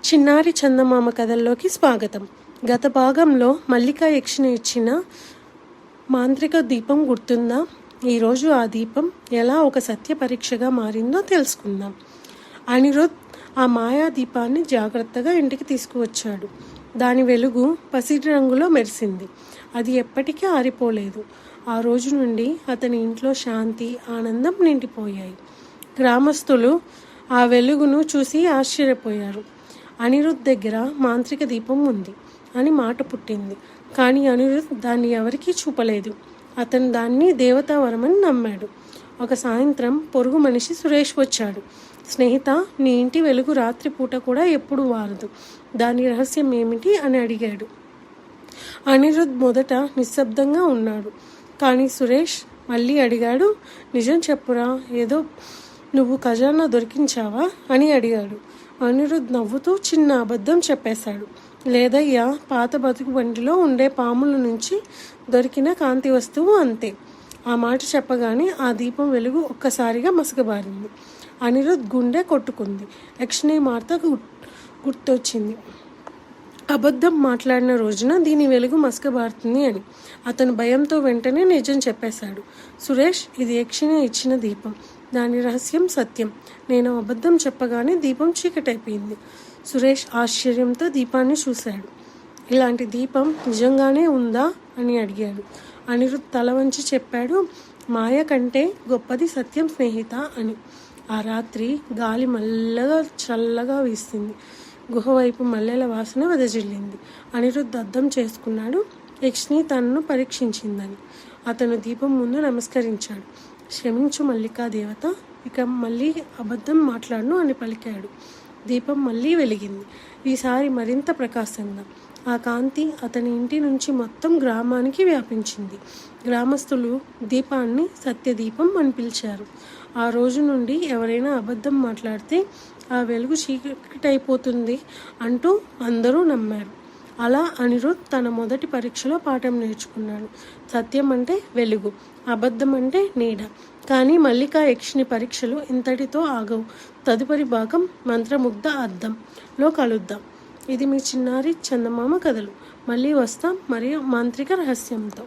చిన్నారి చందమామ కథల్లోకి స్వాగతం. గత భాగంలో మల్లికా యక్షిని ఇచ్చిన మాంత్రిక దీపం గుర్తుందా? ఈరోజు ఆ దీపం ఎలా ఒక సత్య పరీక్షగా మారిందో తెలుసుకుందాం. అనిరుద్ ఆ మాయా దీపాన్ని జాగ్రత్తగా ఇంటికి తీసుకువచ్చాడు. దాని వెలుగు పసిడి రంగులో మెరిసింది. అది ఎప్పటికీ ఆరిపోలేదు. ఆ రోజు నుండి అతని ఇంట్లో శాంతి, ఆనందం నిండిపోయాయి. గ్రామస్తులు ఆ వెలుగును చూసి ఆశ్చర్యపోయారు. అనిరుద్ దగ్గర మాంత్రిక దీపం ఉంది అని మాట పుట్టింది. కానీ అనిరుద్ దాన్ని ఎవరికీ చూపలేదు. అతను దాన్ని దేవతావరమని నమ్మాడు. ఒక సాయంత్రం పొరుగు మనిషి సురేష్ వచ్చాడు. స్నేహిత, నీ ఇంటి వెలుగు రాత్రిపూట కూడా ఎప్పుడు వారదు. దాని రహస్యం ఏమిటి అని అడిగాడు. అనిరుద్ మొదట నిశ్శబ్దంగా ఉన్నాడు. కానీ సురేష్ మళ్ళీ అడిగాడు. నిజం చెప్పురా, ఏదో నువ్వు ఖజానా దొరికించావా అని అడిగాడు. అనిరుద్ నవ్వుతూ చిన్న అబద్ధం చెప్పేశాడు. లేదయ్యా, పాత బతుకు బండిలో ఉండే పాముల నుంచి దొరికిన కాంతి వస్తువు, అంతే. ఆ మాట చెప్పగానే ఆ దీపం వెలుగు ఒక్కసారిగా మసకబారింది. అనిరుద్ గుండె కొట్టుకుంది. యక్షిని మాట గుర్తొచ్చింది. అబద్ధం మాట్లాడిన రోజున దీని వెలుగు మసకబారుతుంది అని. అతను భయంతో వెంటనే నిజం చెప్పేశాడు. సురేష్, ఇది యక్షిని ఇచ్చిన దీపం. దాని రహస్యం సత్యం. నేను అబద్ధం చెప్పగానే దీపం చీకటైపోయింది. సురేష్ ఆశ్చర్యంతో దీపాన్ని చూశాడు. ఇలాంటి దీపం నిజంగానే ఉందా అని అడిగాడు. అనిరుద్ తల వంచి చెప్పాడు, మాయ కంటే గొప్పది సత్యం స్నేహిత అని. ఆ రాత్రి గాలి మెల్లగా చల్లగా వీసింది. గుహ వైపు మల్లెల వాసన వెదజిల్లింది. అనిరుద్ అర్థం చేసుకున్నాడు, యక్షిని తనను పరీక్షించిందని. అతను దీపం ముందు నమస్కరించాడు. క్షమించు మల్లికా దేవత, ఇక మళ్ళీ అబద్ధం మాట్లాడను అని పలికాడు. దీపం మళ్ళీ వెలిగింది. ఈసారి మరింత ప్రకాశంగా. ఆ కాంతి అతని ఇంటి నుంచి మొత్తం గ్రామానికి వ్యాపించింది. గ్రామస్తులు దీపాన్ని సత్యదీపం అని పిలిచారు. ఆ రోజు నుండి ఎవరైనా అబద్ధం మాట్లాడితే ఆ వెలుగు చీకటైపోతుంది అంటూ అందరూ నమ్మారు. అలా అనిరుద్ తన మొదటి పరీక్షలో పాఠం నేర్చుకున్నాడు. సత్యం అంటే వెలుగు, అబద్ధం అంటే నీడ. కానీ మల్లికా యక్షిని పరీక్షలు ఇంతటితో ఆగవు. తదుపరి భాగం మంత్రముగ్ధ అర్థంలో కలుద్దాం. ఇది మీ చిన్నారి చందమామ కథలు. మళ్ళీ వస్తాం మరియు మాంత్రిక రహస్యంతో.